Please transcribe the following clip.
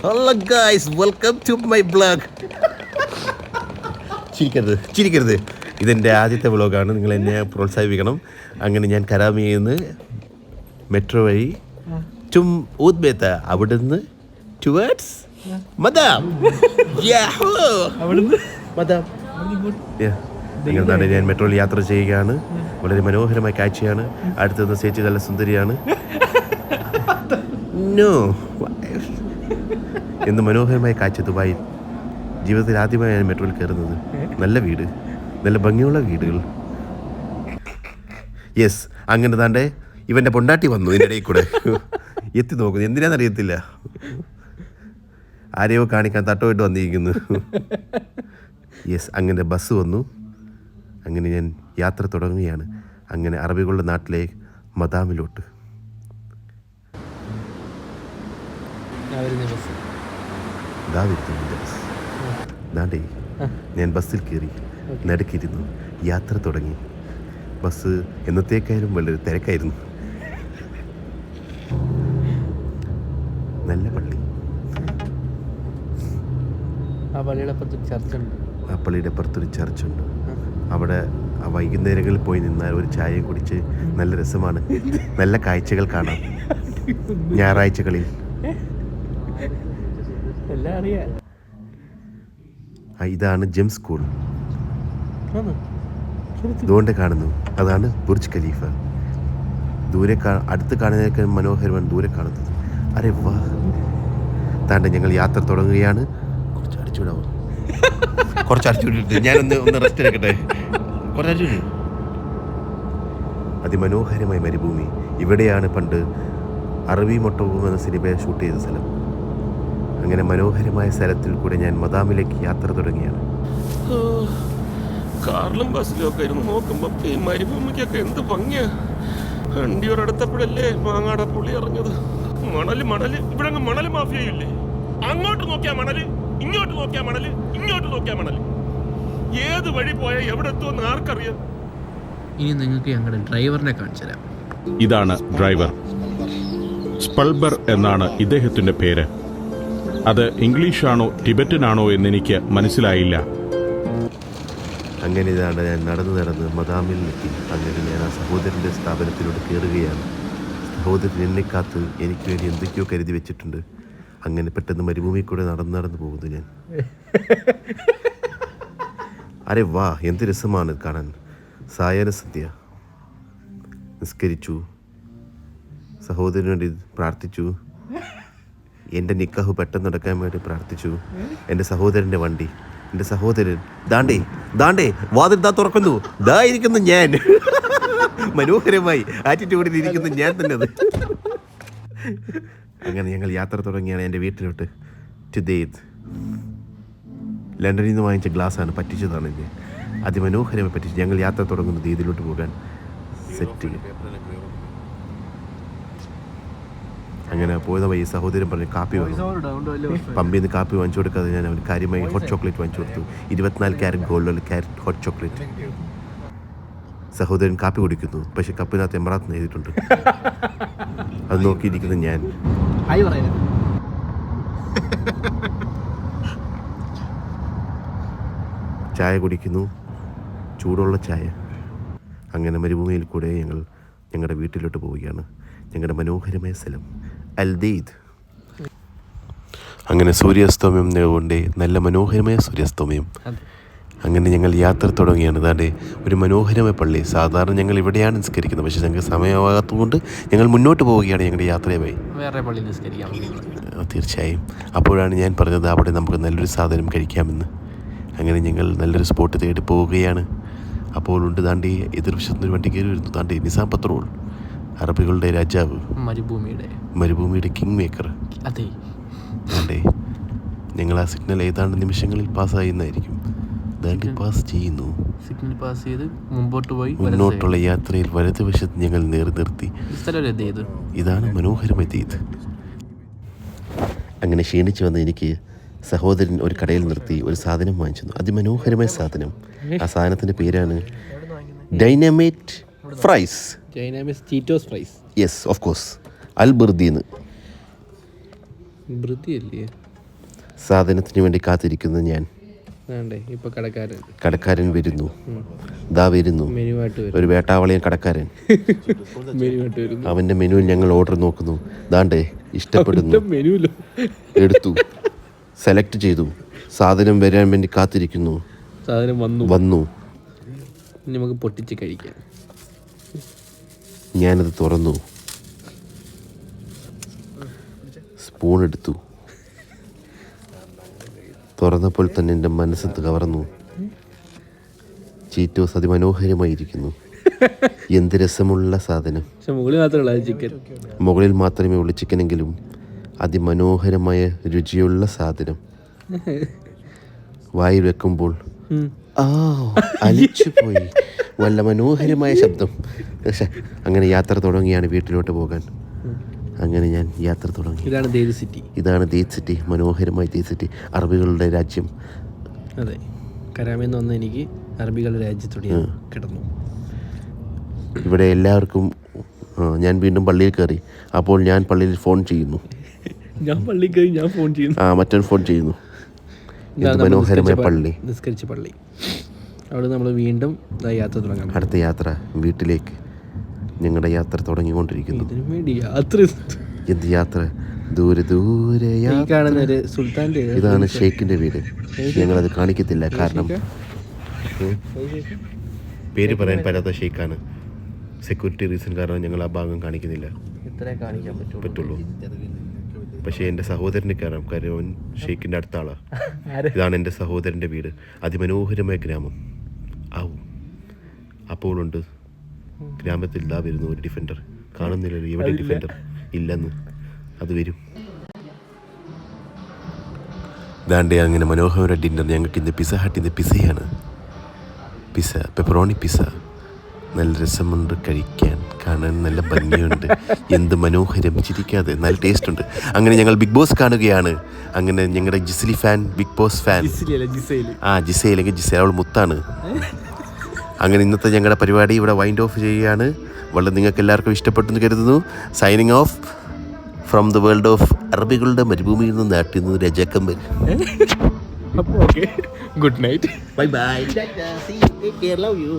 Hello guys, welcome to my blog. ചിരിക്കരുത്. ഇതെൻ്റെ ആദ്യത്തെ വ്ളോഗാണ്. നിങ്ങൾ എന്നെ പ്രോത്സാഹിപ്പിക്കണം. അങ്ങനെ ഞാൻ കരാമിയിൽ നിന്ന് മെട്രോ വഴി ടും ഊദ്ബേത്ത, അവിടുന്ന് ടുവേർഡ്സ് മദാം. നിങ്ങളുടെ ഞാൻ മെട്രോയിൽ യാത്ര ചെയ്യുകയാണ്. വളരെ മനോഹരമായ കാഴ്ചയാണ്. അടുത്തുനിന്ന് സേച്ചി നല്ല സുന്ദരിയാണ്. എന്ന് മനോഹരമായ കാഴ്ച ദുബായിൽ. ജീവിതത്തിൽ ആദ്യമായാണ് മെട്രോയിൽ കയറുന്നത്. നല്ല വീട്, നല്ല ഭംഗിയുള്ള വീടുകൾ. യെസ്, അങ്ങനെ താണ്ടെ ഇവൻ്റെ പൊണ്ടാട്ടി വന്നു ഇതിൻ്റെ ഇടയിൽ കൂടെ എത്തി നോക്കുന്നു. എന്തിനാണെന്നറിയത്തില്ല, ആരെയോ കാണിക്കാൻ തട്ടോയിട്ട് വന്നിരിക്കുന്നു. യെസ്, അങ്ങനെ ബസ് വന്നു. അങ്ങനെ ഞാൻ യാത്ര തുടങ്ങുകയാണ്. അങ്ങനെ അറബികളുടെ നാട്ടിലെ മദാമിലോട്ട്. ദാണ്ടേ ഞാൻ ബസ്സിൽ കയറി, നടുക്കിരുന്നു, യാത്ര തുടങ്ങി. ബസ് എന്നത്തേക്കായാലും വളരെ തിരക്കായിരുന്നു. നല്ല പള്ളി. ആ പള്ളിയുടെ അപ്പുറത്തൊരു ചർച്ചുണ്ട്. അവിടെ വൈകുന്നേരങ്ങളിൽ പോയി നിന്നാൽ ഒരു ചായയും കുടിച്ച് നല്ല രസമാണ്. നല്ല കാഴ്ചകൾ കാണാം ഞായറാഴ്ചകളിൽ. ഇതാണ് ജെം സ്കൂൾ. ദൂരെ കാണുന്നു, അതാണ് ബുർജ് ഖലീഫ. ദൂരെ അടുത്ത് കാണുന്നതിനേക്കാൾ മനോഹരമാണ് ദൂരെ കാണുന്നത്. അരെ വാ, താണ്ടെ ഞങ്ങൾ യാത്ര തുടങ്ങുകയാണ്. കുറച്ച് അടിച്ചുവിട്ടിട്ട് ഞാനൊന്ന് റെസ്റ്റ് എടുക്കട്ടെ. കുറച്ച് അതിമനോഹരമായ മരുഭൂമി. ഇവിടെയാണ് പണ്ട് അറബി മൊട്ടവും എന്ന സിനിമ ഷൂട്ട് ചെയ്ത സ്ഥലം. അങ്ങനെ മനോഹരമായ സ്ഥലത്തിൽ കൂടെ ഞാൻ മദാമിലേക്ക് യാത്ര തുടങ്ങിയാണ്. കാറിലും ബസ്സിലും ഒക്കെ ഇരുന്ന് നോക്കുമ്പോൾ ഈ മരുഭൂമിക്കൊക്കെ എന്ത് ഭംഗിയാ. വണ്ടിയോടടുത്തപ്പോഴല്ലേ മാങ്ങാട പുളി അറിഞ്ഞത്. മണല് ഇവിടെ മണല് മാഫിയയില്ലേ. അങ്ങോട്ട് നോക്കിയാ മണല്, ഇങ്ങോട്ട് നോക്കിയാ മണല്, ഇങ്ങോട്ട് നോക്കിയാ മണല്. ഏത് വഴി പോയാൽ എവിടെ എത്തുമെന്ന് ആർക്കറിയാം. ഇനി നിങ്ങൾക്ക് ഞങ്ങളുടെ ഡ്രൈവറിനെ കാണിച്ചു തരാം. ഇതാണ് ഡ്രൈവർ. സ്പൾബർ എന്നാണ് ഇദ്ദേഹത്തിന്റെ പേര്. അത് ഇംഗ്ലീഷാണോ ടിബറ്റനാണോ എന്നെനിക്ക് മനസ്സിലായില്ല. അങ്ങനെ ഇതാണ് ഞാൻ നടന്ന് മദാമിൽ എത്തി. അങ്ങനെ ഞാൻ ആ സഹോദരൻ്റെ സ്ഥാപനത്തിലൂടെ കയറുകയാണ്. സഹോദരൻ എന്നെ കാത്ത് എനിക്ക് വേണ്ടി എന്തൊക്കെയോ കരുതി വെച്ചിട്ടുണ്ട്. അങ്ങനെ പെട്ടെന്ന് മരുഭൂമി കൂടെ നടന്നു പോകുന്നു ഞാൻ. അരെ വാ, എന്ത് രസമാണ് കാണാൻ. സായാഹ്ന സന്ധ്യ. നിസ്കരിച്ചു, സഹോദരന് വേണ്ടി പ്രാർത്ഥിച്ചു. എൻ്റെ നിക്കാഹ് പെട്ടെന്ന് നടക്കാൻ വേണ്ടി പ്രാർത്ഥിച്ചു. എൻ്റെ സഹോദരൻ്റെ വണ്ടി, എൻ്റെ സഹോദരൻ ദാണ്ടേ വാതിൽ തുറക്കുന്നു. ദാ ഇരിക്കുന്നു ഞാൻ, മനോഹരമായി ആറ്റിറ്റ്യൂഡിൽ ഇരിക്കുന്നു ഞാൻ തന്നെ. അത് അങ്ങനെ ഞങ്ങൾ യാത്ര തുടങ്ങിയാണ് എൻ്റെ വീട്ടിലോട്ട്. ടുദേത് ലണ്ടനിൽ നിന്ന് വാങ്ങിച്ച ഗ്ലാസ്സാണ്, പറ്റിച്ചതാണ് എന്നെ. അതിമനോഹരമായി പറ്റിച്ചു. ഞങ്ങൾ യാത്ര തുടങ്ങുന്നത് ഇതിലോട്ട് പോകാൻ സെറ്റ്. അങ്ങനെ പോയത് വഴി സഹോദരൻ പറഞ്ഞു കാപ്പി വേണം. പമ്പിൽ നിന്ന് കാപ്പി വാങ്ങിച്ചു കൊടുക്കാതെ ഞാൻ അവന് കാര്യമായി ഹോട്ട് ചോക്ലേറ്റ് വാങ്ങിച്ചു കൊടുത്തു. 24 ക്യാരറ്റ് ഗോൾഡുള്ള ക്യാരറ്റ് ഹോട്ട് ചോക്ലേറ്റ്. സഹോദരൻ കാപ്പി കുടിക്കുന്നു, പക്ഷെ കപ്പിനകത്ത് എമറാത്ത് എഴുതിയിട്ടുണ്ട്. അത് നോക്കിയിരിക്കുന്നത് ഞാൻ. ചായ കുടിക്കുന്നു, ചൂടുള്ള ചായ. അങ്ങനെ മരുഭൂമിയിൽ കൂടെ ഞങ്ങൾ ഞങ്ങളുടെ വീട്ടിലോട്ട് പോവുകയാണ്. ഞങ്ങളുടെ മനോഹരമായ സ്ഥലം അൽദീദ്. അങ്ങനെ സൂര്യാസ്തമയം കൊണ്ട് നല്ല മനോഹരമായ സൂര്യാസ്തമയം. അങ്ങനെ ഞങ്ങൾ യാത്ര തുടങ്ങിയാണ്. അതാണ്ട് ഒരു മനോഹരമായ പള്ളി. സാധാരണ ഞങ്ങൾ ഇവിടെയാണ് നിസ്കരിക്കുന്നത്, പക്ഷേ ഞങ്ങൾക്ക് സമയമാകാത്തതുകൊണ്ട് ഞങ്ങൾ മുന്നോട്ട് പോവുകയാണ് ഞങ്ങളുടെ യാത്രയുമായി. തീർച്ചയായും. അപ്പോഴാണ് ഞാൻ പറഞ്ഞത് അവിടെ നമുക്ക് നല്ലൊരു സാധനം കഴിക്കാമെന്ന്. അങ്ങനെ ഞങ്ങൾ നല്ലൊരു സ്പോട്ട് തേടി പോവുകയാണ്. അപ്പോൾ ഉണ്ട് താണ്ടി എതിർവശത്തുനിന്ന് വണ്ടി കയറി വരുന്നു. താണ്ടി നിസാം പത്രോൾ, അറബികളുടെ രാജാവ്, മരുഭൂമിയുടെ കിങ് മേക്കർ. അതെ, താണ്ടേ ഞങ്ങൾ ആ സിഗ്നൽ ഏതാണ്ട് നിമിഷങ്ങളിൽ പാസ്സായിരുന്നായിരിക്കും. ദാണ്ടി പാസ് ചെയ്യുന്നു. സിഗ്നൽ പാസ് ചെയ്ത് മുന്നോട്ടുള്ള യാത്രയിൽ വലതുവശത്ത് ഞങ്ങൾ നിർത്തി. ഇതാണ് മനോഹരമായ ദീദ്. അങ്ങനെ ക്ഷീണിച്ചു വന്ന എനിക്ക് സഹോദരൻ ഒരു കടയിൽ നിർത്തി ഒരു സാധനം വാങ്ങിച്ചു. അതിമനോഹരമായ സാധനം. ആ സാധനത്തിൻ്റെ പേരാണ് dynamite fries. Yes, of course. അൽ ബിർദിന്ന്. ബൃതിയല്ലേ? സാധനത്തിന് വേണ്ടി കാത്തിരിക്കുന്നു ഞാൻ. വേണ്ടേ ഇപ്പോൾ കടക്കാരൻ കടക്കാരൻ വരുന്നു, ദാ വരുന്നു. മെനുവായിട്ട് വരും. ഒരു വേട്ടാവളിയൻ കടക്കാരൻ. മെനുവായിട്ട് വരുന്നു. അവൻ്റെ മെനുവിൽ ഞങ്ങൾ ഓർഡർ നോക്കുന്നു. ദാണ്ടേ ഇഷ്ടപ്പെടുന്നു, മെനുവിലോ എടുത്തു, സെലക്ട് ചെയ്തു, സാധനം വരാൻ വേണ്ടി കാത്തിരിക്കുന്നു. സാധനം വന്നു. ഇനി നമുക്ക് പൊട്ടിച്ച് കഴിക്കാം. ഞാനത് തുറന്നു, സ്പൂൺ എടുത്തു. തുറന്നപ്പോൾ തന്നെ എൻ്റെ മനസ്സ് കവർന്നു. ചീറ്റോസ് അതിമനോഹരമായിരിക്കുന്നു. എന്ത് രസമുള്ള സാധനം. പക്ഷെ മുകളിൽ മാത്രമല്ല ചിക്കൻ. മുകളിൽ മാത്രമേ ഉള്ളൂ ചിക്കനെങ്കിലും അതിമനോഹരമായ രുചിയുള്ള സാധനം. വായിൽ വെക്കുമ്പോൾ അലിച്ചുപോയി. വല്ല മനോഹരമായ ശബ്ദം. അങ്ങനെ യാത്ര തുടങ്ങിയാണ് വീട്ടിലോട്ട് പോകാൻ. അങ്ങനെ ഞാൻ യാത്ര തുടങ്ങി. ഇതാണ് ദേദ് സിറ്റി. ഇതാണ് ദേദ് സിറ്റി, മനോഹരമായ ദേദ് സിറ്റി, അറബികളുടെ രാജ്യം. അതെ, കരാമെന്ന് വന്ന എനിക്ക് അറബികളുടെ രാജ്യത്തോടെ കിടന്നു. ഇവിടെ എല്ലാവർക്കും ഞാൻ വീണ്ടും പള്ളിയിൽ കയറി. അപ്പോൾ ഞാൻ പള്ളിയിൽ ഫോൺ ചെയ്യുന്നു. ഞാൻ പള്ളിയിൽ കയറി ഞാൻ ഫോൺ ചെയ്യുന്നു. മറ്റൊരു ഫോൺ ചെയ്യുന്നു. എന്ത് മനോഹരമായ പള്ളി. നിസ്കരിച്ച പള്ളി. അവിടെ നമ്മൾ വീണ്ടും യാത്ര തുടങ്ങാം. അടുത്ത യാത്ര വീട്ടിലേക്ക്. ഞങ്ങളുടെ യാത്ര തുടങ്ങിക്കൊണ്ടിരിക്കുന്നു. ഇതിനു വേണ്ടി യാത്ര. എന്ത് യാത്ര? ദൂരെ ദൂരെ കാണുന്ന ഒരു സുൽത്താൻ്റെ. ഇതാണ് ഷെയ്ഖിന്റെ വീട്. ഞങ്ങളത് കാണിക്കത്തില്ല, കാരണം പേര് പറയാൻ പറ്റാത്ത ഷെയ്ഖാണ്. സെക്യൂരിറ്റി റീസൺ കാരണം ഞങ്ങൾ ആ ഭാഗം കാണിക്കുന്നില്ല. ഇത്രേ കാണിക്കാൻ പറ്റുള്ളൂ. പക്ഷേ എൻ്റെ സഹോദരന് കയറാം, കാര്യം അവൻ ഷെയ്ഖിൻ്റെ അടുത്ത ആളാണ്. ഇതാണ് എൻ്റെ സഹോദരൻ്റെ വീട്, അതിമനോഹരമായ ഗ്രാമം. അപ്പോഴുണ്ട് ഗ്രാമത്തിൽ ഇതാ വരുന്നു ഒരു ഡിഫൻഡർ. കാണുന്നില്ലല്ലോ, ഇവിടെ ഡിഫൻഡർ ഇല്ലെന്ന്. അത് വരും. ദാണ്ടേ അങ്ങനെ മനോഹര ഡിന്നർ. ഞങ്ങൾക്ക് ഇന്ന് പിസ്സ ഹട്ടിൻ്റെ പിസ്സയാണ്. Pizza, pepperoni pizza. നല്ല രസമുണ്ട് കഴിക്കാൻ, കാണാൻ നല്ല ഭംഗിയുണ്ട്. എന്ത് മനോഹരം, ചിരിക്കാതെ നല്ല ടേസ്റ്റ് ഉണ്ട്. അങ്ങനെ ഞങ്ങൾ ബിഗ് ബോസ് കാണുകയാണ്. അങ്ങനെ ഞങ്ങളുടെ ജിസ്ലി ഫാൻ, ബിഗ് ബോസ് ഫാൻ. ജിസയിൽ അവൾ മുത്താണ്. അങ്ങനെ ഇന്നത്തെ ഞങ്ങളുടെ പരിപാടി ഇവിടെ വൈൻഡ് ഓഫ് ചെയ്യുകയാണ്. വളരെ നിങ്ങൾക്ക് എല്ലാവർക്കും ഇഷ്ടപ്പെട്ടെന്ന് കരുതുന്നു. Signing off from the world of അറബികളുടെ മരുഭൂമിയിൽ നിന്ന് നാട്ടിൽ നിന്ന് രജക്കമ്പൽ. അപ്പോൾ okay, good night, bye bye, see you, take care, love you.